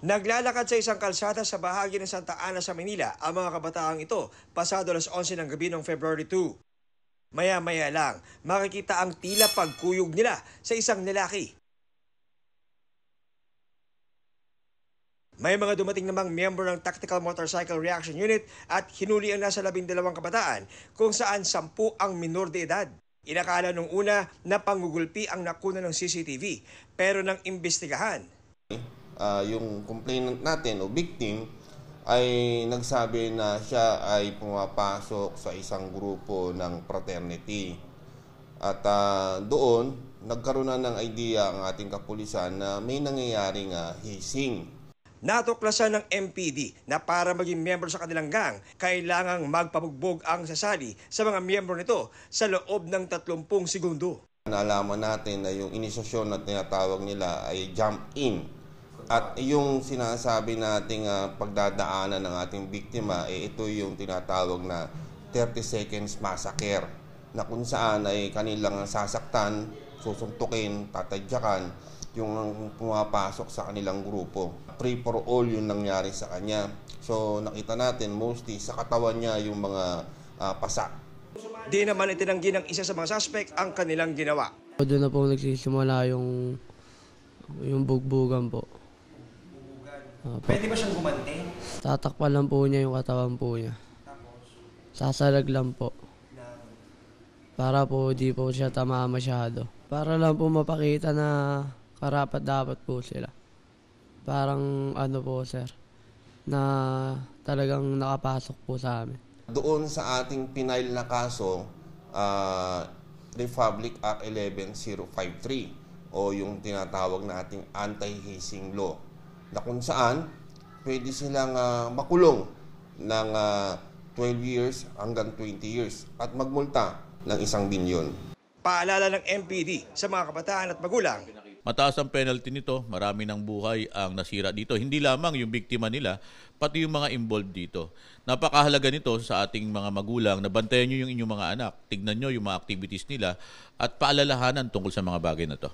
Naglalakad sa isang kalsada sa bahagi ng Santa Ana sa Manila ang mga kabataang ito pasado alas 11 ng gabi noong February 2. Maya-maya lang, makikita ang tila pagkuyog nila sa isang lalaki. May mga dumating namang miyembro ng Tactical Motorcycle Reaction Unit at hinuli ang nasa 12 kabataan kung saan 10 ang minor de edad. Inakala nung una na pangugulpi ang nakuna ng CCTV pero nang imbestigahan. Yung complainant natin o victim ay nagsabi na siya ay pumapasok sa isang grupo ng fraternity. At doon, nagkaroon na ng idea ang ating kapulisan na may nangyayaring hising. Natuklasan ng MPD na para maging miyembro sa kanilang gang, kailangang magpabugbog ang sasali sa mga miyembro nito sa loob ng 30 segundo. Nalaman natin na yung inisasyon na tinatawag nila ay jump in. At yung sinasabi nating pagdadaanan ng ating biktima, ito yung tinatawag na 30 seconds massacre, na kung saan ay kanilang sasaktan, susuntukin, tatadyakan yung pumapasok sa kanilang grupo. Free for all yung nangyari sa kanya. So nakita natin mostly sa katawan niya yung mga pasak. Di naman itinanggi ng isa sa mga suspect ang kanilang ginawa. Doon na po nagsisimula yung bugbugan po. Pwede ba siyang gumante? Tatakpan lang po niya yung katawan po niya. Sasalag lang po. Para po di po siya tama masyado. Para lang po mapakita na karapat dapat po sila. Parang ano po sir, na talagang nakapasok po sa amin. Doon sa ating pinail na kaso, Republic Act 11053 o yung tinatawag nating anti-hazing law, na kung saan pwede silang makulong ng 12 years hanggang 20 years at magmulta ng 1 bilyon. Paalala ng MPD sa mga kabataan at magulang. Mataas ang penalty nito, marami ng buhay ang nasira dito. Hindi lamang yung biktima nila, pati yung mga involved dito. Napakahalaga nito sa ating mga magulang na bantayan nyo yung inyong mga anak. Tignan nyo yung mga activities nila at paalalahanan tungkol sa mga bagay na to.